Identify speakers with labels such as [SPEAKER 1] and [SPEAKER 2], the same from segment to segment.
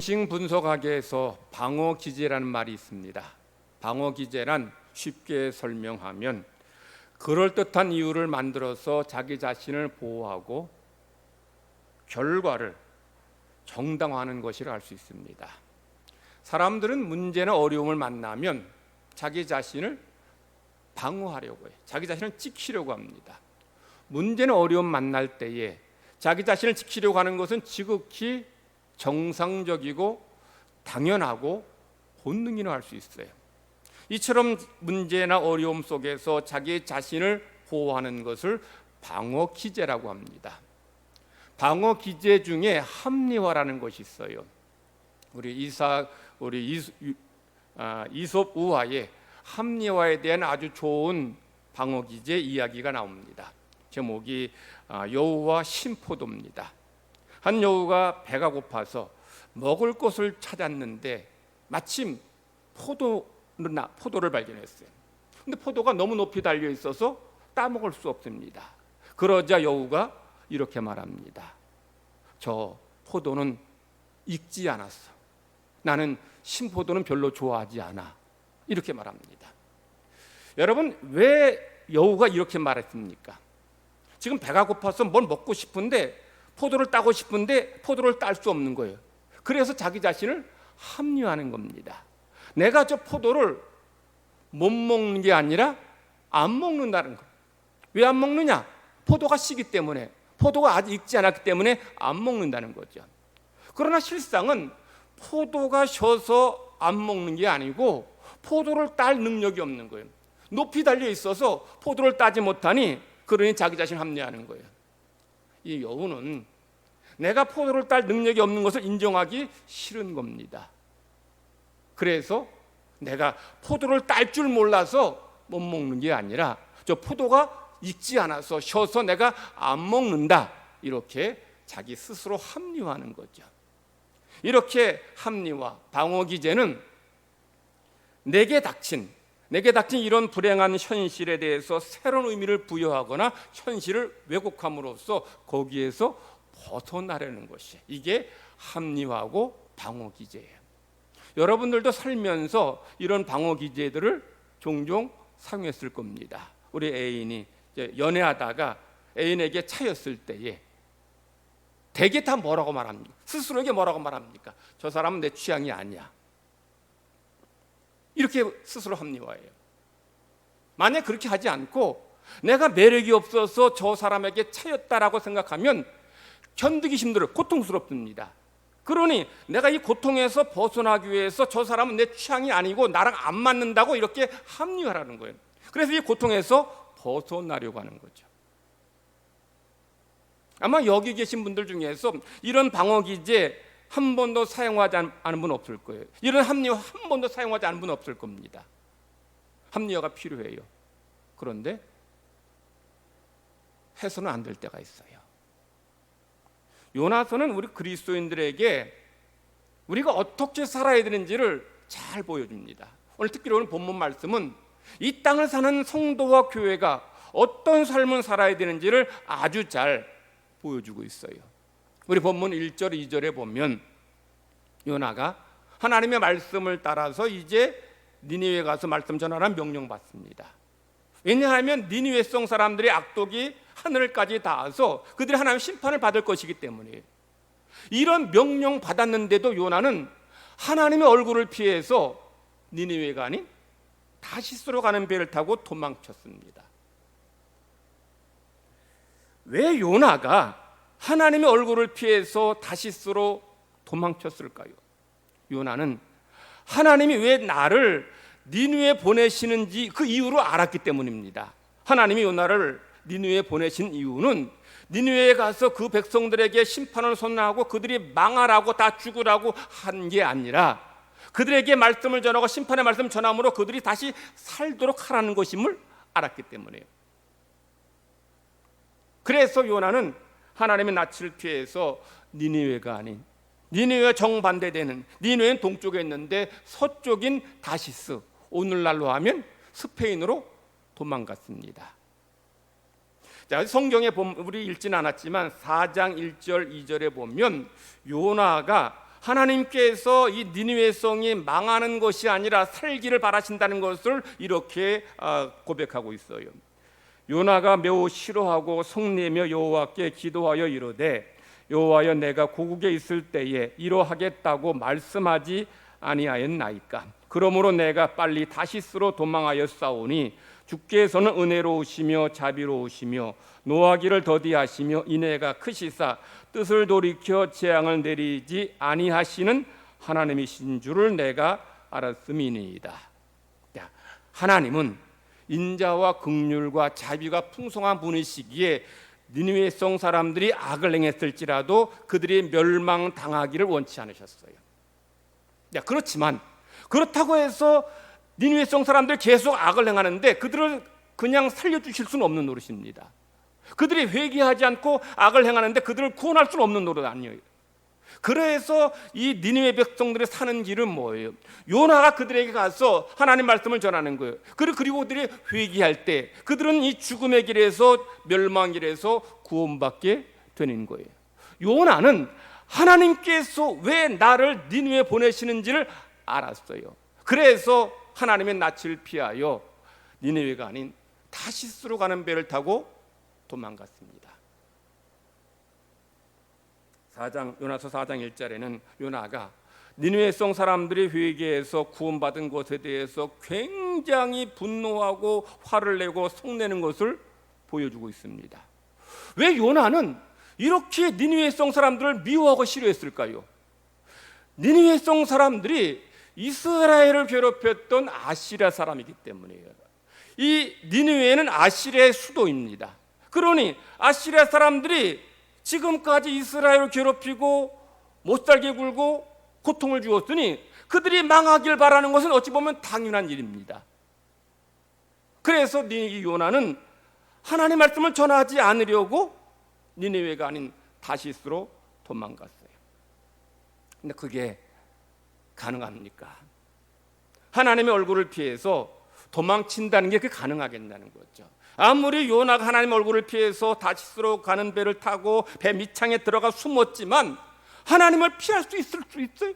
[SPEAKER 1] 정신 분석학에서 방어 기제라는 말이 있습니다. 방어 기제란 쉽게 설명하면 그럴듯한 이유를 만들어서 자기 자신을 보호하고 결과를 정당화하는 것이라 할 수 있습니다. 사람들은 문제나 어려움을 만나면 자기 자신을 방어하려고 해요. 자기 자신을 지키려고 합니다. 문제나 어려움 만날 때에 자기 자신을 지키려고 하는 것은 지극히 정상적이고 당연하고 본능이라고 할 수 있어요. 이처럼 문제나 어려움 속에서 자기 자신을 보호하는 것을 방어 기제라고 합니다. 방어 기제 중에 합리화라는 것이 있어요. 이솝 우화에 합리화에 대한 아주 좋은 방어 기제 이야기가 나옵니다. 제목이 여우와 신포도입니다. 한 여우가 배가 고파서 먹을 것을 찾았는데 마침 포도를 발견했어요. 근데 포도가 너무 높이 달려 있어서 따먹을 수 없습니다. 그러자 여우가 이렇게 말합니다. 저 포도는 익지 않았어. 나는 신포도는 별로 좋아하지 않아. 이렇게 말합니다. 여러분, 왜 여우가 이렇게 말했습니까? 지금 배가 고파서 뭘 먹고 싶은데 포도를 따고 싶은데 포도를 딸 수 없는 거예요. 그래서 자기 자신을 합리화하는 겁니다. 내가 저 포도를 못 먹는 게 아니라 안 먹는다는 거예요. 왜 안 먹느냐? 포도가 시기 때문에, 포도가 아직 익지 않았기 때문에 안 먹는다는 거죠. 그러나 실상은 포도가 셔서 안 먹는 게 아니고 포도를 딸 능력이 없는 거예요. 높이 달려 있어서 포도를 따지 못하니 그러니 자기 자신을 합리화하는 거예요. 이 여우는 내가 포도를 딸 능력이 없는 것을 인정하기 싫은 겁니다. 그래서 내가 포도를 딸 줄 몰라서 못 먹는 게 아니라 저 포도가 익지 않아서 쉬어서 내가 안 먹는다, 이렇게 자기 스스로 합리화하는 거죠. 이렇게 합리화, 방어 기제는 내게 닥친 이런 불행한 현실에 대해서 새로운 의미를 부여하거나 현실을 왜곡함으로써 거기에서 벗어나려는 것이, 이게 합리화하고 방어 기제예요. 여러분들도 살면서 이런 방어 기제들을 종종 사용했을 겁니다. 우리 애인이 연애하다가 애인에게 차였을 때에 대개 다 뭐라고 말합니까? 스스로에게 뭐라고 말합니까? 저 사람은 내 취향이 아니야. 이렇게 스스로 합리화해요. 만약 그렇게 하지 않고 내가 매력이 없어서 저 사람에게 차였다라고 생각하면 견디기 힘들어요. 고통스럽습니다. 그러니 내가 이 고통에서 벗어나기 위해서 저 사람은 내 취향이 아니고 나랑 안 맞는다고 이렇게 합리화하는 거예요. 그래서 이 고통에서 벗어나려고 하는 거죠. 아마 여기 계신 분들 중에서 이런 방어 기제 한 번도 사용하지 않은 분 없을 거예요. 이런 합리화 한 번도 사용하지 않은 분 없을 겁니다. 합리화가 필요해요. 그런데 해서는 안 될 때가 있어요. 요나서는 우리 그리스도인들에게 우리가 어떻게 살아야 되는지를 잘 보여줍니다. 오늘 특별히 오늘 본문 말씀은 이 땅을 사는 성도와 교회가 어떤 삶을 살아야 되는지를 아주 잘 보여주고 있어요. 우리 본문 1절 2절에 보면 요나가 하나님의 말씀을 따라서 이제 니느웨에 가서 말씀 전하라는 명령받습니다. 왜냐하면 니느웨 성 사람들의 악독이 하늘까지 닿아서 그들이 하나님의 심판을 받을 것이기 때문이에요. 이런 명령 받았는데도 요나는 하나님의 얼굴을 피해서 니느웨가 아닌 다시스로 가는 배를 타고 도망쳤습니다. 왜 요나가 하나님의 얼굴을 피해서 다시스로 도망쳤을까요? 요나는 하나님이 왜 나를 니느웨에 보내시는지 그 이유를 알았기 때문입니다. 하나님이 요나를 니느웨에 보내신 이유는 니느웨에 가서 그 백성들에게 심판을 선언하고 그들이 망하라고 다 죽으라고 한 게 아니라 그들에게 말씀을 전하고 심판의 말씀을 전함으로 그들이 다시 살도록 하라는 것임을 알았기 때문이에요. 그래서 요나는 하나님의 낯을 피해서 니느웨가 아닌 니느웨와 정반대되는, 니느웨는 동쪽에 있는데 서쪽인 다시스, 오늘날로 하면 스페인으로 도망갔습니다. 자, 성경에 보면 우리 읽지는 않았지만 4장 1절 2절에 보면 요나가 하나님께서 이 니느웨 성이 망하는 것이 아니라 살기를 바라신다는 것을 이렇게 고백하고 있어요. 요나가 매우 싫어하고 성내며 여호와께 기도하여 이르되 여호와여 내가 고국에 있을 때에 이러하겠다고 말씀하지 아니하였나이까. 그러므로 내가 빨리 다시스로 도망하였사오니 주께서는 은혜로우시며 자비로우시며 노하기를 더디하시며 인애가 크시사 뜻을 돌이켜 재앙을 내리지 아니하시는 하나님이신 줄을 내가 알았음이니이다. 하나님은 인자와 긍휼과 자비가 풍성한 분이시기에 니느웨 성 사람들이 악을 행했을지라도 그들이 멸망당하기를 원치 않으셨어요. 그렇지만 그렇다고 해서 니느웨 성 사람들이 계속 악을 행하는데 그들을 그냥 살려주실 수는 없는 노릇입니다. 그들이 회개하지 않고 악을 행하는데 그들을 구원할 수는 없는 노릇 아니에요. 그래서 이 니느웨 백성들이 사는 길은 뭐예요? 요나가 그들에게 가서 하나님 말씀을 전하는 거예요. 그리고 그들이 회개할 때 그들은 이 죽음의 길에서 멸망 길에서 구원받게 되는 거예요. 요나는 하나님께서 왜 나를 니느웨에 보내시는지를 알았어요. 그래서 하나님의 낯을 피하여 니느웨가 아닌 다시스로 가는 배를 타고 도망갔습니다. 요나서 4장 1절에는 요나가 니느웨 성 사람들이 회개해서 구원받은 것에 대해서 굉장히 분노하고 화를 내고 성내는 것을 보여주고 있습니다. 왜 요나는 이렇게 니느웨 성 사람들을 미워하고 싫어했을까요? 니느웨 성 사람들이 이스라엘을 괴롭혔던 아시리아 사람이기 때문이에요. 이 니느웨는 아시리아의 수도입니다. 그러니 아시리아 사람들이 지금까지 이스라엘을 괴롭히고 못살게 굴고 고통을 주었으니 그들이 망하길 바라는 것은 어찌 보면 당연한 일입니다. 그래서 이 요나는 하나님 말씀을 전하지 않으려고 니느웨가 아닌 다시스로 도망갔어요. 근데 그게 가능합니까? 하나님의 얼굴을 피해서 도망친다는 게 그게 가능하겠다는 거죠. 아무리 요나가 하나님 얼굴을 피해서 다시스로 가는 배를 타고 배 밑창에 들어가 숨었지만 하나님을 피할 수 있을 수 있어요?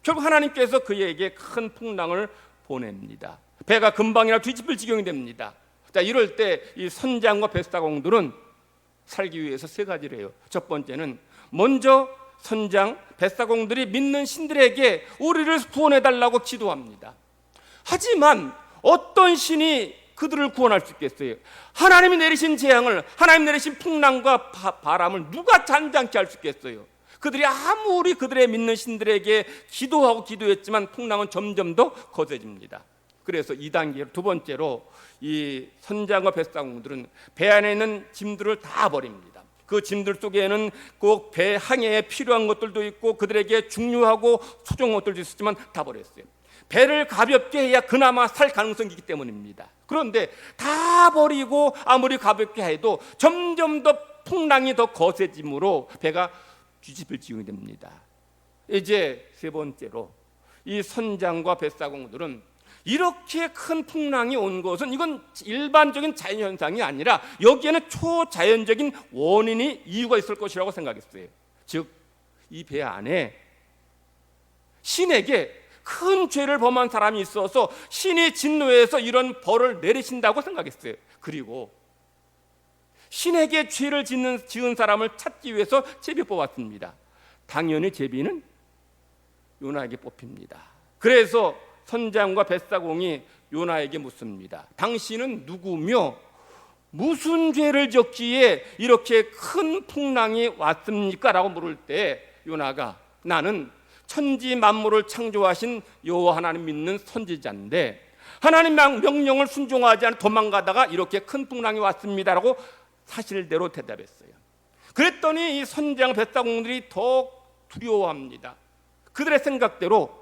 [SPEAKER 1] 결국 하나님께서 그에게 큰 풍랑을 보냅니다. 배가 금방이나 뒤집힐 지경이 됩니다. 자, 이럴 때 이 선장과 뱃사공들은 살기 위해서 세 가지를 해요. 첫 번째는 먼저 선장, 뱃사공들이 믿는 신들에게 우리를 구원해달라고 기도합니다. 하지만 어떤 신이 그들을 구원할 수 있겠어요? 하나님이 내리신 재앙을, 하나님 내리신 풍랑과 바람을 누가 잔잔케 할 수 있겠어요? 그들이 아무리 그들의 믿는 신들에게 기도하고 기도했지만 풍랑은 점점 더 거세집니다. 그래서 2단계로 두 번째로 이 선장과 뱃사공들은 배 안에 있는 짐들을 다 버립니다. 그 짐들 속에는 꼭 배 항해에 필요한 것들도 있고 그들에게 중요하고 소중한 것들도 있었지만 다 버렸어요. 배를 가볍게 해야 그나마 살 가능성이 있기 때문입니다. 그런데 다 버리고 아무리 가볍게 해도 점점 더 풍랑이 더 거세짐으로 배가 뒤집힐 지경이 됩니다. 이제 세 번째로 이 선장과 뱃사공들은 이렇게 큰 풍랑이 온 것은 이건 일반적인 자연현상이 아니라 여기에는 초자연적인 원인이 이유가 있을 것이라고 생각했어요. 즉 이 배 안에 신에게 큰 죄를 범한 사람이 있어서 신이 진노해서 이런 벌을 내리신다고 생각했어요. 그리고 신에게 죄를 지은 사람을 찾기 위해서 제비 뽑았습니다. 당연히 제비는 요나에게 뽑힙니다. 그래서 선장과 뱃사공이 요나에게 묻습니다. 당신은 누구며 무슨 죄를 졌기에 이렇게 큰 풍랑이 왔습니까? 라고 물을 때 요나가 나는 천지 만물을 창조하신 여호와 하나님 믿는 선지자인데 하나님 명령을 순종하지 않아 도망가다가 이렇게 큰 풍랑이 왔습니다라고 사실대로 대답했어요. 그랬더니 이 선장 뱃사공들이 더 두려워합니다. 그들의 생각대로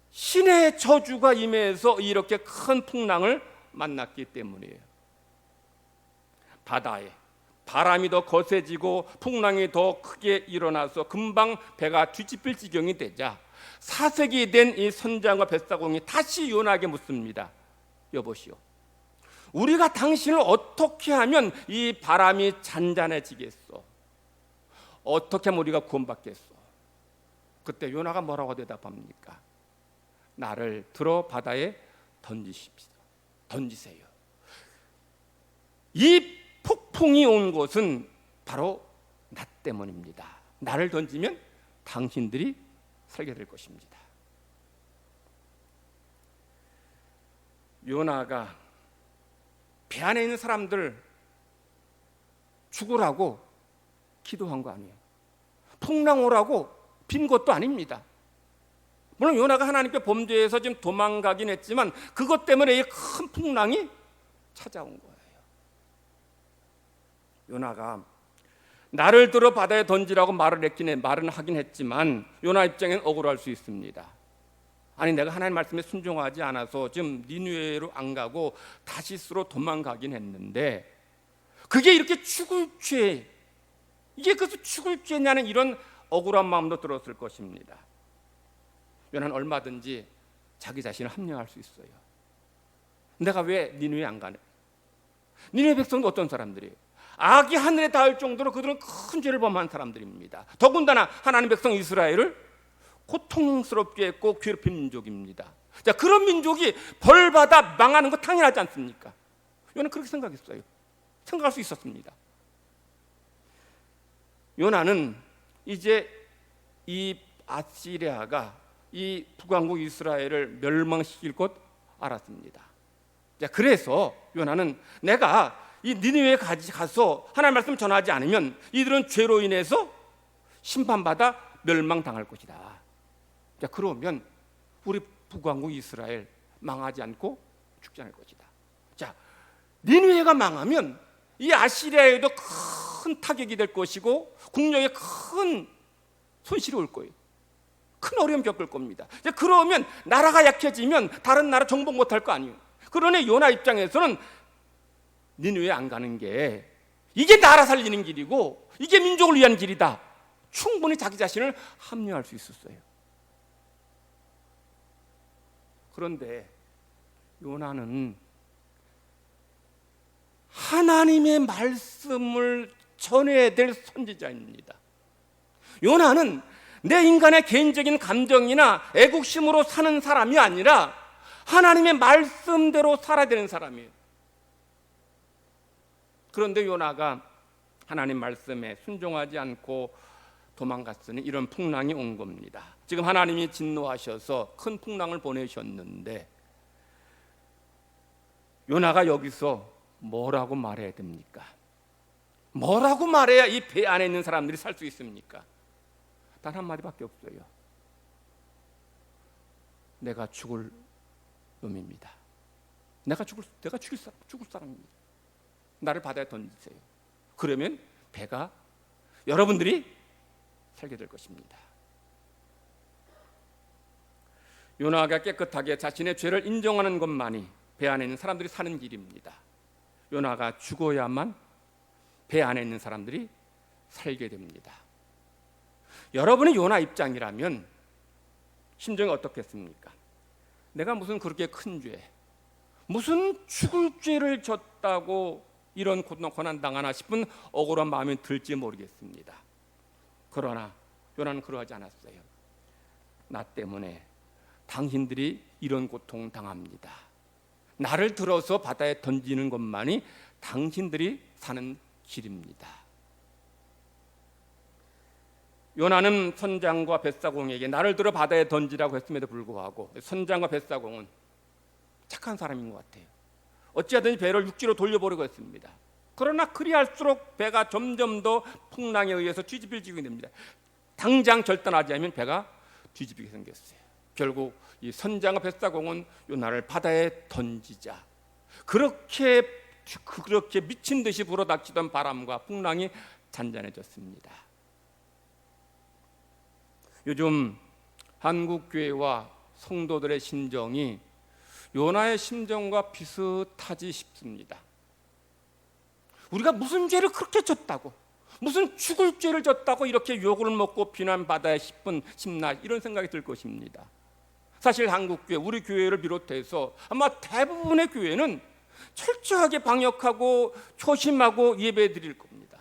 [SPEAKER 1] 신의 저주가 임해서 이렇게 큰 풍랑을 만났기 때문이에요. 바다에 바람이 더 거세지고 풍랑이 더 크게 일어나서 금방 배가 뒤집힐 지경이 되자 사색이 된 이 선장과 뱃사공이 다시 요나에게 묻습니다. 여보시오, 우리가 당신을 어떻게 하면 이 바람이 잔잔해지겠소? 어떻게 하면 우리가 구원받겠소? 그때 요나가 뭐라고 대답합니까? 나를 들어 바다에 던지세요. 이 폭풍이 온 것은 바로 나 때문입니다. 나를 던지면 당신들이 살게 될 것입니다. 요나가 배 안에 있는 사람들 죽으라고 기도한 거 아니에요. 풍랑 오라고 빈 것도 아닙니다. 물론 요나가 하나님께 범죄해서 지금 도망가긴 했지만 그것 때문에 이 큰 풍랑이 찾아온 거예요. 요나가 나를 들어 바다에 던지라고 말은 하긴 했지만 요나 입장엔 억울할 수 있습니다. 아니 내가 하나님 말씀에 순종하지 않아서 지금 니느웨로 안 가고 다시스로 도망가긴 했는데 그게 이렇게 죽을 죄, 이게 그래서 죽을 죄냐는 이런 억울한 마음도 들었을 것입니다. 요나는 얼마든지 자기 자신을 합리화할 수 있어요. 내가 왜 니느웨 안 가네? 니느웨 백성도 어떤 사람들이에요? 악이 하늘에 닿을 정도로 그들은 큰 죄를 범한 사람들입니다. 더군다나 하나님 백성 이스라엘을 고통스럽게 했고 괴롭힌 민족입니다. 자, 그런 민족이 벌받아 망하는 거 당연하지 않습니까? 요나는 그렇게 생각했어요. 생각할 수 있었습니다. 요나는 이제 이 아시리아가 이 북왕국 이스라엘을 멸망시킬 것 알았습니다. 자, 그래서 요나는 내가 이 니느웨에 가서 하나님 말씀 전하지 않으면 이들은 죄로 인해서 심판받아 멸망당할 것이다. 자, 그러면 우리 북왕국 이스라엘 망하지 않고 죽지 않을 것이다. 자, 니느웨가 망하면 이 아시리아에도 큰 타격이 될 것이고 국력에 큰 손실이 올 거예요. 큰 어려움 겪을 겁니다. 자, 그러면 나라가 약해지면 다른 나라 정복 못할 거 아니에요. 그러니 요나 입장에서는 니느웨 안 가는 게 이게 나라 살리는 길이고 이게 민족을 위한 길이다. 충분히 자기 자신을 합리화할 수 있었어요. 그런데 요나는 하나님의 말씀을 전해야 될 선지자입니다. 요나는 내 인간의 개인적인 감정이나 애국심으로 사는 사람이 아니라 하나님의 말씀대로 살아야 되는 사람이에요. 그런데 요나가 하나님 말씀에 순종하지 않고 도망갔으니 이런 풍랑이 온 겁니다. 지금 하나님이 진노하셔서 큰 풍랑을 보내셨는데 요나가 여기서 뭐라고 말해야 됩니까? 뭐라고 말해야 이 배 안에 있는 사람들이 살 수 있습니까? 단 한마디밖에 없어요. 내가 죽을 놈입니다. 내가 죽을 사람입니다. 나를 바다에 던지세요. 그러면 배가 여러분들이 살게 될 것입니다. 요나가 깨끗하게 자신의 죄를 인정하는 것만이 배 안에 있는 사람들이 사는 길입니다. 요나가 죽어야만 배 안에 있는 사람들이 살게 됩니다. 여러분이 요나 입장이라면 심정이 어떻겠습니까? 내가 무슨 그렇게 큰 죄, 무슨 죽을 죄를 졌다고 이런 고난 당하나 싶은 억울한 마음이 들지 모르겠습니다. 그러나 요나는 그러하지 않았어요. 나 때문에 당신들이 이런 고통 당합니다. 나를 들어서 바다에 던지는 것만이 당신들이 사는 길입니다. 요나는 선장과 벳사공에게 나를 들어 바다에 던지라고 했음에도 불구하고 선장과 벳사공은 착한 사람인 것 같아요. 어찌하든지 배를 육지로 돌려보려고 했습니다. 그러나 그리할수록 배가 점점 더 풍랑에 의해서 뒤집혀지게 됩니다. 당장 절단하지 않으면 배가 뒤집히게 생겼어요. 결국 이 선장과 벳사공은 요나를 바다에 던지자. 그렇게 미친 듯이 불어닥치던 바람과 풍랑이 잔잔해졌습니다. 요즘 한국 교회와 성도들의 심정이 요나의 심정과 비슷하지 싶습니다. 우리가 무슨 죄를 그렇게 졌다고, 무슨 죽을 죄를 졌다고 이렇게 욕을 먹고 비난받아야 싶나 이런 생각이 들 것입니다. 사실 한국교회, 우리 교회를 비롯해서 아마 대부분의 교회는 철저하게 방역하고 조심하고 예배 드릴 겁니다.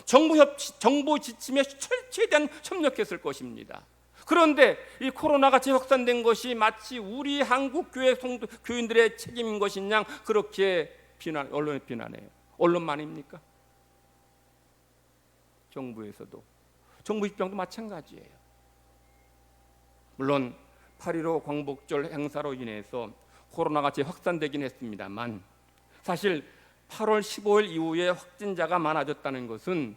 [SPEAKER 1] 정부 지침에 최대한 협력했을 것입니다. 그런데 이 코로나가 재확산된 것이 마치 우리 한국 교회 성도 교인들의 책임인 것인 양 그렇게 언론에 비난해요. 언론만입니까? 정부에서도, 정부 입장도 마찬가지예요. 물론 8.15 광복절 행사로 인해서 코로나가 재확산되긴 했습니다만, 사실 8월 15일 이후에 확진자가 많아졌다는 것은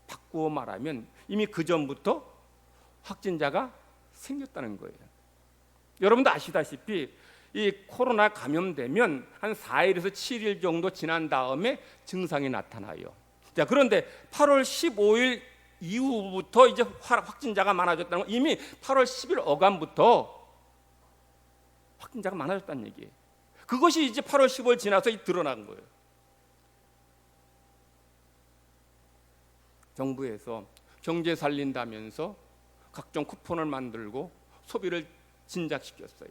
[SPEAKER 1] 바꾸어 말하면 이미 그 전부터 확진자가 생겼다는 거예요. 여러분도 아시다시피 이 코로나 감염되면 한 4일에서 7일 정도 지난 다음에 증상이 나타나요. 자, 그런데 8월 15일 이후부터 이제 확진자가 많아졌다는 건 이미 8월 10일 어간부터 확진자가 많아졌다는 얘기예요. 그것이 이제 8월 15일 지나서 드러난 거예요. 정부에서 경제 살린다면서 각종 쿠폰을 만들고 소비를 진작시켰어요.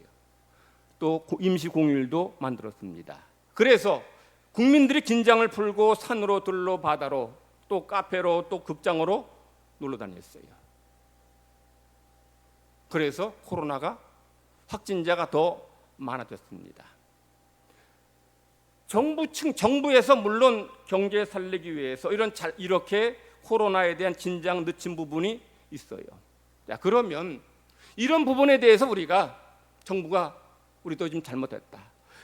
[SPEAKER 1] 또 임시 공휴일도 만들었습니다. 그래서 국민들이 긴장을 풀고 산으로 들로 바다로 또 카페로 또 극장으로 놀러 다녔어요. 그래서 코로나가 확진자가 더 많아졌습니다. 정부에서 물론 경제 살리기 위해서 이렇게 코로나에 대한 진작 늦춘 부분이 있어요. 자, 그러면 이런 부분에 대해서 정부가 우리도 좀 잘못했다,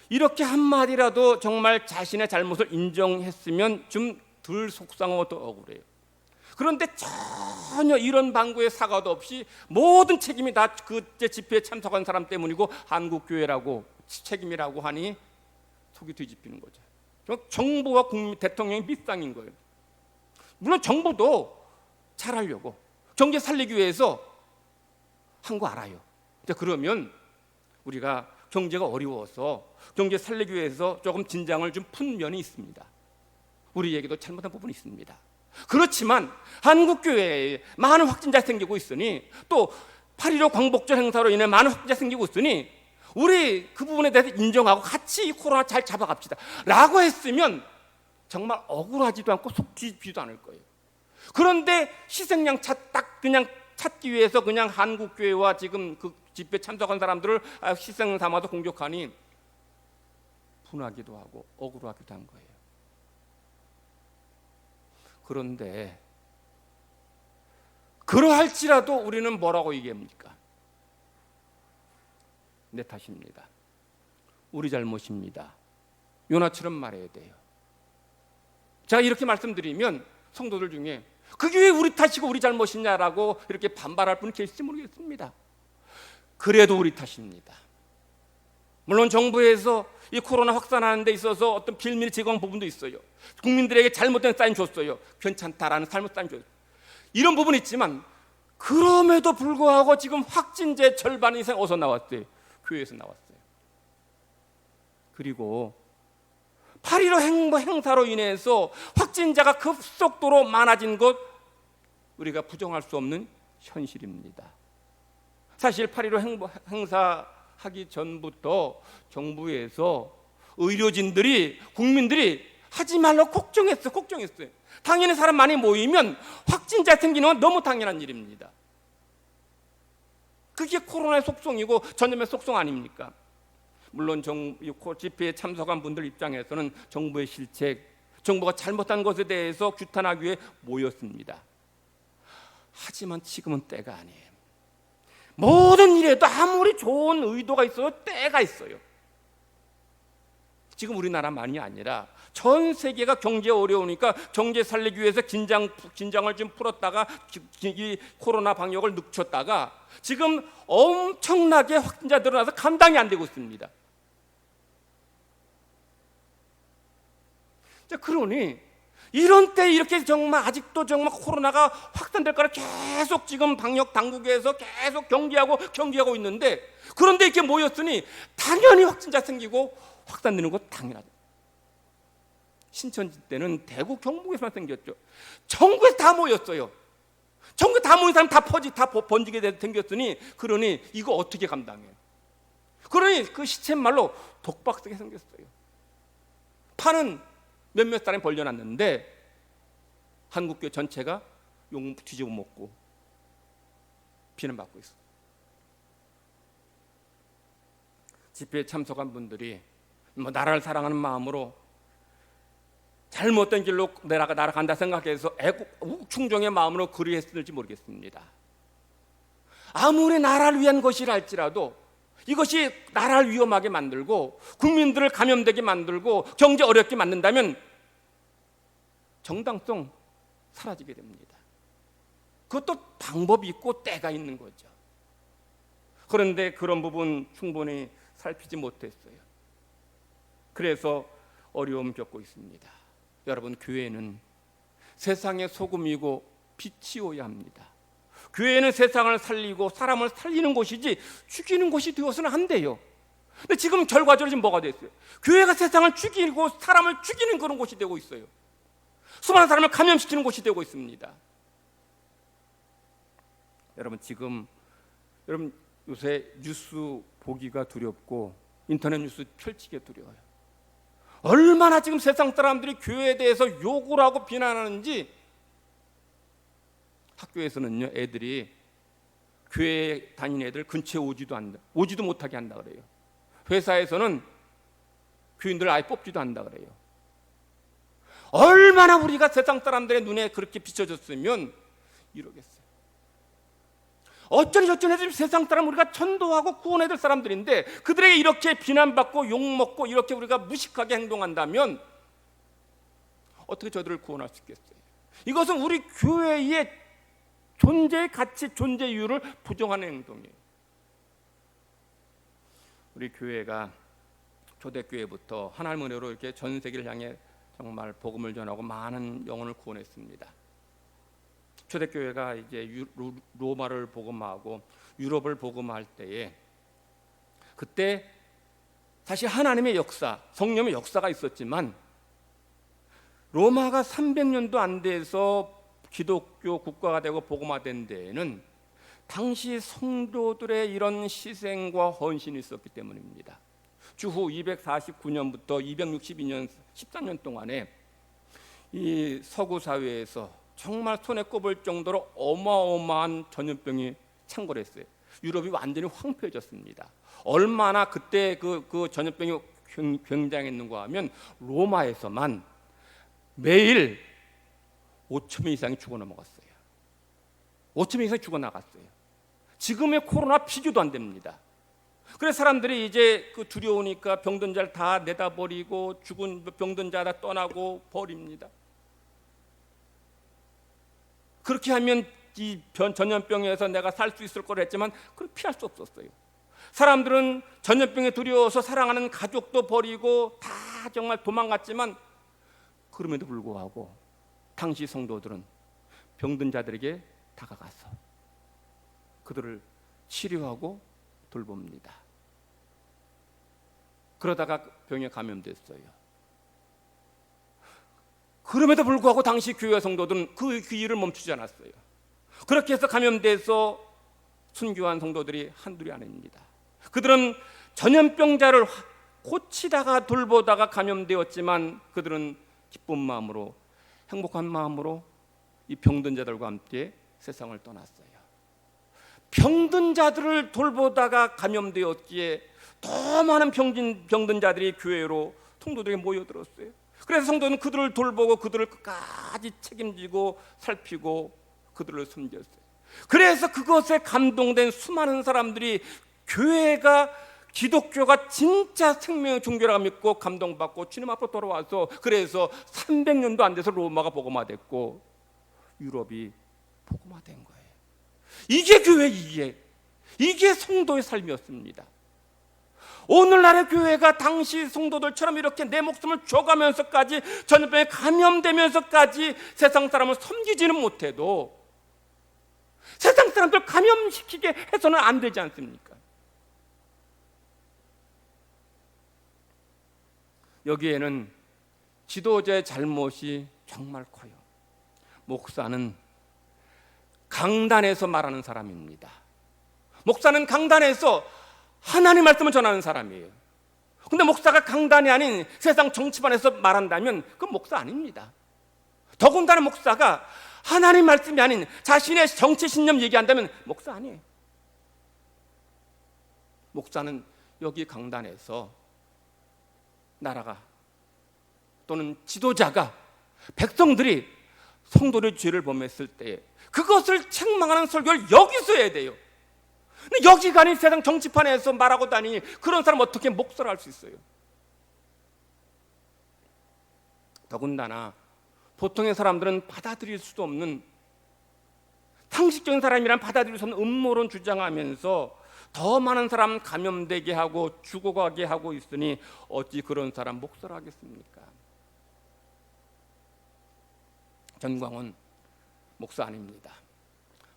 [SPEAKER 1] 이렇게 한마디라도 정말 자신의 잘못을 인정했으면 좀 덜 속상하고 더 억울해요. 그런데 전혀 이런 방구의 사과도 없이 모든 책임이 다 그때 집회에 참석한 사람 때문이고 한국교회라고 책임이라고 하니 속이 뒤집히는 거죠. 정부와 대통령이 밑상인 거예요. 물론 정부도 잘하려고 경제 살리기 위해서 한 거 알아요. 그러면 우리가 경제가 어려워서 경제 살리기 위해서 조금 진장을 좀 푼 면이 있습니다. 우리에게도 잘못한 부분이 있습니다. 그렇지만 한국교회에 많은 확진자 생기고 있으니, 또 8.15 광복절 행사로 인해 많은 확진자 생기고 있으니 우리 그 부분에 대해서 인정하고 같이 이 코로나 잘 잡아갑시다 라고 했으면 정말 억울하지도 않고 속 뒤집히지도 않을 거예요. 그런데 희생양 그냥 찾기 위해서 그냥 한국교회와 지금 그 집회 참석한 사람들을 희생 삼아서 공격하니 분하기도 하고 억울하기도 한 거예요. 그런데 그러할지라도 우리는 뭐라고 얘기합니까? 내 탓입니다, 우리 잘못입니다, 요나처럼 말해야 돼요. 제가 이렇게 말씀드리면 성도들 중에 그게 왜 우리 탓이고 우리 잘못이냐라고 이렇게 반발할 분이 계실지 모르겠습니다. 그래도 우리 탓입니다. 물론 정부에서 이 코로나 확산하는 데 있어서 어떤 빌미를 제공한 부분도 있어요. 국민들에게 잘못된 사인 줬어요. 괜찮다라는 잘못 사인 줬어요. 이런 부분이 있지만 그럼에도 불구하고 지금 확진제 절반 이상 어디서 나왔어요? 교회에서 나왔어요. 그리고 8.15 행사로 인해서 확진자가 급속도로 많아진 것, 우리가 부정할 수 없는 현실입니다. 사실 8.15 행사하기 전부터 정부에서 의료진들이, 국민들이 하지 말라고 걱정했어요. 당연히 사람 많이 모이면 확진자 생기는 건 너무 당연한 일입니다. 그게 코로나의 속성이고 전염의 속성 아닙니까? 물론 집회에 참석한 분들 입장에서는 정부의 실책, 정부가 잘못한 것에 대해서 규탄하기 위해 모였습니다. 하지만 지금은 때가 아니에요. 모든 일에도 아무리 좋은 의도가 있어도 때가 있어요. 지금 우리나라만이 아니라 전 세계가 경제 어려우니까 경제 살리기 위해서 긴장을 좀 풀었다가 이 코로나 방역을 늦췄다가 지금 엄청나게 확진자 늘어나서 감당이 안 되고 있습니다. 그러니 이런 때 이렇게 정말 아직도 정말 코로나가 확산될 거라 계속 지금 방역 당국에서 계속 경계하고 있는데, 그런데 이렇게 모였으니 당연히 확진자 생기고 확산되는 것 당연하죠. 신천지 때는 대구 경북에서만 생겼죠. 전국에서 다 모였어요. 전국에 다 모인 사람 다 번지게 생겼으니, 그러니 이거 어떻게 감당해요? 그러니 그 시쳇말로 독박쓰게 생겼어요. 파는 몇몇 사람이 벌려놨는데 한국교회 전체가 욕 뒤집어 먹고 비난받고 있어. 집회에 참석한 분들이 나라를 사랑하는 마음으로 잘못된 길로 날아간다 생각해서 애국 충정의 마음으로 그리했을지 모르겠습니다. 아무리 나라를 위한 것이라 할지라도 이것이 나라를 위험하게 만들고 국민들을 감염되게 만들고 경제 어렵게 만든다면 정당성 사라지게 됩니다. 그것도 방법이 있고 때가 있는 거죠. 그런데 그런 부분 충분히 살피지 못했어요. 그래서 어려움 겪고 있습니다. 여러분, 교회는 세상의 소금이고 빛이어야 합니다. 교회는 세상을 살리고 사람을 살리는 곳이지 죽이는 곳이 되어서는 안 돼요. 근데 지금 결과적으로 지금 뭐가 됐어요? 교회가 세상을 죽이고 사람을 죽이는 그런 곳이 되고 있어요. 수많은 사람을 감염시키는 곳이 되고 있습니다. 여러분 요새 뉴스 보기가 두렵고 인터넷 뉴스 펼치기 두려워요. 얼마나 지금 세상 사람들이 교회에 대해서 욕을 하고 비난하는지. 학교에서는요, 애들이 교회에 다니는 애들 근처에 오지도 못하게 한다 그래요. 회사에서는 교인들 아예 뽑지도 한다 그래요. 얼마나 우리가 세상 사람들의 눈에 그렇게 비춰졌으면 이러겠어요. 어쩌니 해서 세상 사람 우리가 전도하고 구원해야 될 사람들인데 그들에게 이렇게 비난받고 욕먹고 이렇게 우리가 무식하게 행동한다면 어떻게 저들을 구원할 수 있겠어요? 이것은 우리 교회의 존재의 가치, 존재 이유를 부정하는 행동이에요. 우리 교회가 초대교회부터 하나님의 은혜로 이렇게 전 세계를 향해 정말 복음을 전하고 많은 영혼을 구원했습니다. 초대교회가 이제 로마를 복음하고 유럽을 복음할 때에 그때 사실 하나님의 역사, 성령의 역사가 있었지만 로마가 300년도 안 돼서 기독교 국가가 되고 복음화된 데에는 당시 성도들의 이런 희생과 헌신이 있었기 때문입니다. 주후 249년부터 262년 14년 동안에 이 서구 사회에서 정말 손에 꼽을 정도로 어마어마한 전염병이 창궐했어요. 유럽이 완전히 황폐해졌습니다. 얼마나 그때 그 전염병이 굉장했는가 하면 로마에서만 매일 5천 명 이상이 죽어 넘어갔어요. 5천 명 이상이 죽어 나갔어요. 지금의 코로나 비교도 안 됩니다. 그래서 사람들이 이제 두려우니까 병든 자를 다 내다 버리고 죽은 병든 자 다 떠나고 버립니다. 그렇게 하면 이 전염병에서 내가 살 수 있을 거라 했지만 그걸 피할 수 없었어요. 사람들은 전염병에 두려워서 사랑하는 가족도 버리고 다 정말 도망갔지만 그럼에도 불구하고 당시 성도들은 병든 자들에게 다가가서 그들을 치료하고 돌봅니다. 그러다가 병에 감염됐어요. 그럼에도 불구하고 당시 교회 성도들은 그 일을 멈추지 않았어요. 그렇게 해서 감염돼서 순교한 성도들이 한둘이 아닙니다. 그들은 전염병자를 고치다가 돌보다가 감염되었지만 그들은 기쁜 마음으로 행복한 마음으로 이 병든 자들과 함께 세상을 떠났어요. 병든 자들을 돌보다가 감염되었기에 더 많은 병든 자들이 교회로 성도들에게 모여들었어요. 그래서 성도는 그들을 돌보고 그들을 끝까지 책임지고 살피고 그들을 섬겼어요. 그래서 그것에 감동된 수많은 사람들이 교회가 기독교가 진짜 생명의 종교라고 믿고 감동받고 주님 앞으로 돌아와서 그래서 300년도 안 돼서 로마가 복음화됐고 유럽이 복음화된 거예요. 이게 교회, 이게 성도의 삶이었습니다. 오늘날의 교회가 당시 성도들처럼 이렇게 내 목숨을 줘가면서까지 전염병에 감염되면서까지 세상 사람을 섬기지는 못해도 세상 사람들 감염시키게 해서는 안 되지 않습니까? 여기에는 지도자의 잘못이 정말 커요. 목사는 강단에서 말하는 사람입니다. 목사는 강단에서 하나님 말씀을 전하는 사람이에요. 근데 목사가 강단이 아닌 세상 정치판에서 말한다면 그건 목사 아닙니다. 더군다나 목사가 하나님 말씀이 아닌 자신의 정치 신념 얘기한다면 목사 아니에요. 목사는 여기 강단에서 나라가 또는 지도자가 백성들이 성도의 죄를 범했을 때 그것을 책망하는 설교를 여기서 해야 돼요. 근데 여기가 아닌 세상 정치판에서 말하고 다니니 그런 사람 어떻게 목사를 할 수 있어요? 더군다나 보통의 사람들은 받아들일 수도 없는, 상식적인 사람이란 받아들일 수 없는 음모론 주장하면서 더 많은 사람 감염되게 하고 죽어가게 하고 있으니 어찌 그런 사람 목사를 하겠습니까? 전광훈 목사 아닙니다.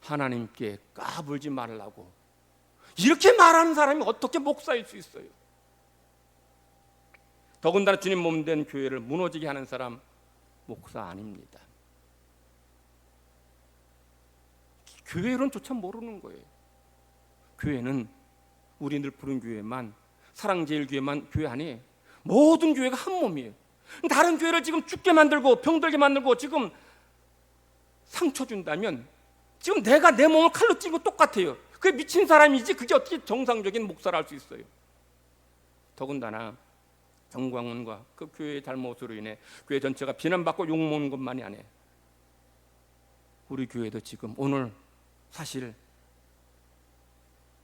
[SPEAKER 1] 하나님께 까불지 말라고 이렇게 말하는 사람이 어떻게 목사일 수 있어요? 더군다나 주님 몸된 교회를 무너지게 하는 사람 목사 아닙니다. 교회론조차 모르는 거예요. 교회는 우리 늘 부른 교회만, 사랑제일교회만 교회 아니에요. 모든 교회가 한 몸이에요. 다른 교회를 지금 죽게 만들고 병들게 만들고 지금 상처 준다면 지금 내가 내 몸을 칼로 찌는 거 똑같아요. 그게 미친 사람이지 그게 어떻게 정상적인 목사를 할 수 있어요? 더군다나 정광훈과 그 교회의 잘못으로 인해 교회 전체가 비난받고 욕먹는 것만이 아니에요. 우리 교회도 지금 오늘 사실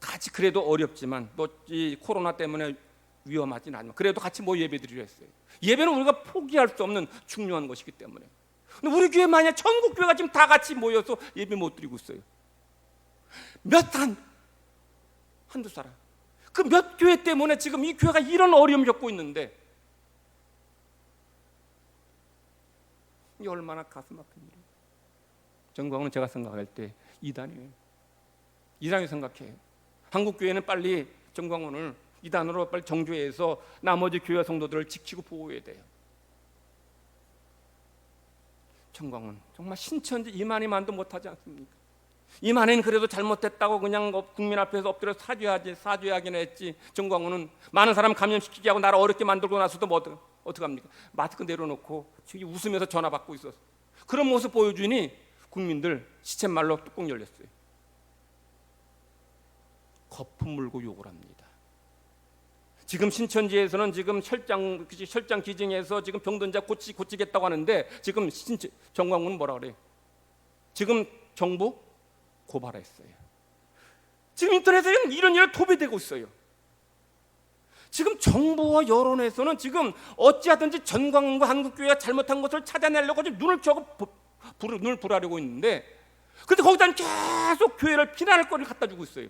[SPEAKER 1] 같이 그래도 어렵지만 또 이 코로나 때문에 위험하진 않지만 그래도 같이 예배 드리려 했어요. 예배는 우리가 포기할 수 없는 중요한 것이기 때문에. 근데 우리 교회 만약 전국 교회가 지금 다 같이 모여서 예배 못 드리고 있어요. 한두 사람. 그 몇 교회 때문에 지금 이 교회가 이런 어려움 겪고 있는데 이게 얼마나 가슴 아픈 일이에요. 정광훈은 제가 생각할 때 이단이에요. 이단이 생각해요. 한국 교회는 빨리 정광훈을 이단으로 빨리 정죄해서 나머지 교회 성도들을 지키고 보호해야 돼요. 정광훈 정말 신천지 이만희만도 못하지 않습니까? 이만희는 그래도 잘못했다고 그냥 국민 앞에서 엎드려 사죄하긴 했지. 정광훈은 많은 사람 감염시키게 하고 나라 어렵게 만들고 나서도 어떡합니까? 마스크 내려놓고 웃으면서 전화 받고 있었어. 그런 모습 보여주니 국민들 시쳇말로 뚜껑 열렸어요. 거품 물고 욕을 합니다. 지금 신천지에서는 지금 혈장 기증해서 지금 병든 자 고치겠다고 하는데 지금 정광훈은 뭐라 그래요? 지금 정부 고발했어요. 지금 인터넷에 이런 일이 도배되고 있어요. 지금 정부와 여론에서는 지금 어찌하든지 전광훈과 한국교회가 잘못한 것을 찾아내려고 지금 눈을 불하려고 있는데, 근데 거기다 계속 교회를 비난할 거리를 갖다 주고 있어요.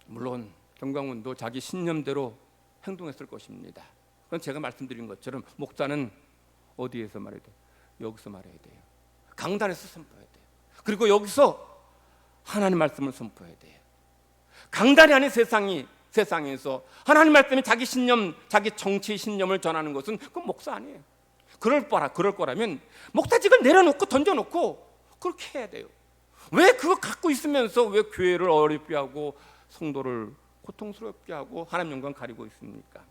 [SPEAKER 1] 물론 정광훈도 자기 신념대로 행동했을 것입니다. 그건 제가 말씀드린 것처럼 목사는 어디에서 말해야 돼요? 여기서 말해야 돼요. 강단에서 선포해야 돼요. 그리고 여기서 하나님 말씀을 선포해야 돼요. 강단이 아닌 세상에서 하나님 말씀이 자기 신념, 자기 정치의 신념을 전하는 것은 그건 목사 아니에요. 그럴 거라면 목사직을 내려놓고 던져놓고 그렇게 해야 돼요. 왜 그거 갖고 있으면서 왜 교회를 어렵게 하고 성도를 고통스럽게 하고 하나님 영광 가리고 있습니까?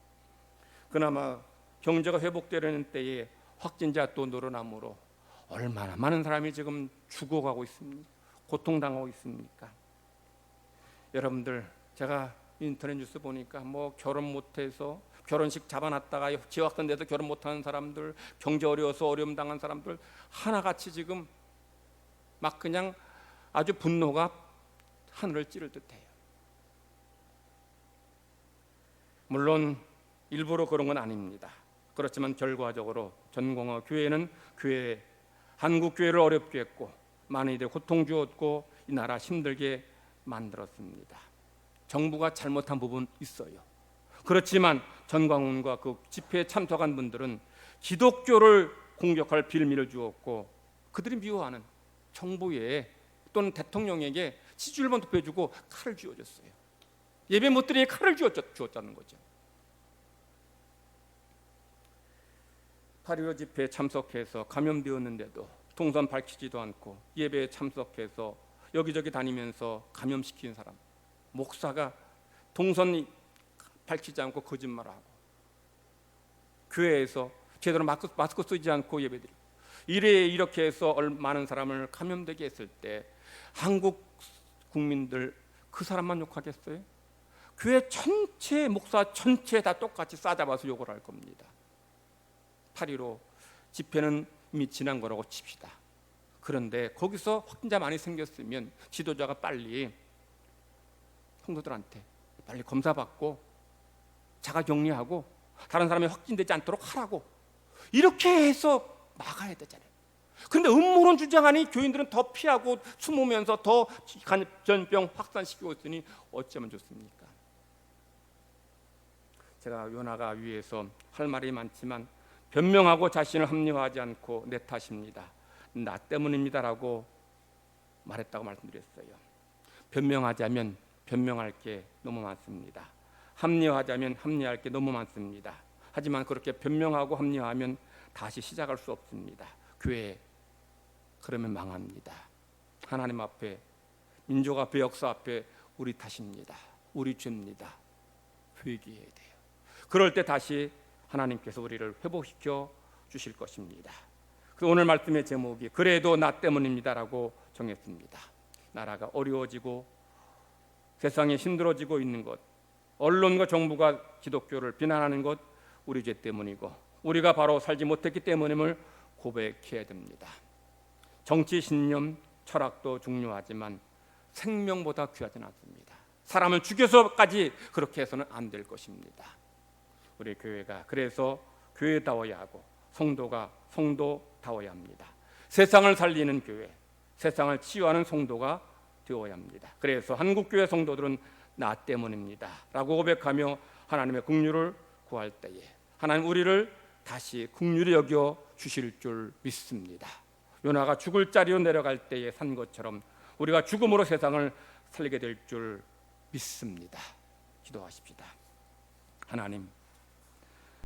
[SPEAKER 1] 그나마 경제가 회복되려는 때에 확진자 또 늘어남으로 얼마나 많은 사람이 지금 죽어가고 있습니까? 고통당하고 있습니까? 여러분들, 제가 인터넷 뉴스 보니까 결혼 못해서 결혼식 잡아놨다가 지역학생 돼서 결혼 못하는 사람들, 경제 어려워서 어려움 당한 사람들 하나같이 지금 막 그냥 아주 분노가 하늘을 찌를 듯해요. 물론 일부러 그런 건 아닙니다. 그렇지만 결과적으로 전공화 교회는 한국 교회를 어렵게 했고 많은 이들 고통 주었고 이 나라 힘들게 만들었습니다. 정부가 잘못한 부분 있어요. 그렇지만 전광훈과 그 집회에 참석한 분들은 기독교를 공격할 빌미를 주었고 그들이 미워하는 정부에 또는 대통령에게 지지율만 높여주고 칼을 쥐어줬어요. 예배 못 드리니 칼을 쥐었다는 거죠. 8.15 집회에 참석해서 감염되었는데도 동선 밝히지도 않고 예배에 참석해서 여기저기 다니면서 감염시킨 사람, 목사가 동선 밝히지 않고 거짓말하고 교회에서 제대로 마스크 쓰지 않고 예배드리고 이렇게 해서 많은 사람을 감염되게 했을 때 한국 국민들 그 사람만 욕하겠어요? 교회 전체 목사 전체 다 똑같이 싸잡아서 욕을 할 겁니다. 8.15 집회는 이미 지난 거라고 칩시다. 그런데 거기서 확진자 많이 생겼으면 지도자가 빨리 성도들한테 빨리 검사받고 자가격리하고 다른 사람이 확진되지 않도록 하라고 이렇게 해서 막아야 되잖아요. 그런데 음모론 주장하니 교인들은 더 피하고 숨으면서 더 전병 확산시키고 있으니 어쩌면 좋습니까? 제가 요나가 위에서 할 말이 많지만 변명하고 자신을 합리화하지 않고 내 탓입니다, 나 때문입니다라고 말했다고 말씀드렸어요. 변명하자면 변명할 게 너무 많습니다. 합리화하자면 합리할 게 너무 많습니다. 하지만 그렇게 변명하고 합리화하면 다시 시작할 수 없습니다. 교회 그러면 망합니다. 하나님 앞에, 민족 앞에, 역사 앞에 우리 탓입니다, 우리 죄입니다. 회개해야 돼요. 그럴 때 다시 하나님께서 우리를 회복시켜 주실 것입니다. 오늘 말씀의 제목이 그래도 나 때문입니다라고 정했습니다. 나라가 어려워지고 세상이 힘들어지고 있는 것, 언론과 정부가 기독교를 비난하는 것 우리 죄 때문이고 우리가 바로 살지 못했기 때문임을 고백해야 됩니다. 정치 신념, 철학도 중요하지만 생명보다 귀하지는 않습니다. 사람을 죽여서까지 그렇게 해서는 안 될 것입니다. 우리 교회가 그래서 교회다워야 하고 성도가 성도다워야 합니다. 세상을 살리는 교회, 세상을 치유하는 성도가 되어야 합니다. 그래서 한국교회 성도들은 나 때문입니다 라고 고백하며 하나님의 긍휼을 구할 때에 하나님 우리를 다시 긍휼히 여겨 주실 줄 믿습니다. 요나가 죽을 자리로 내려갈 때에 산 것처럼 우리가 죽음으로 세상을 살리게 될 줄 믿습니다. 기도하십시다. 하나님,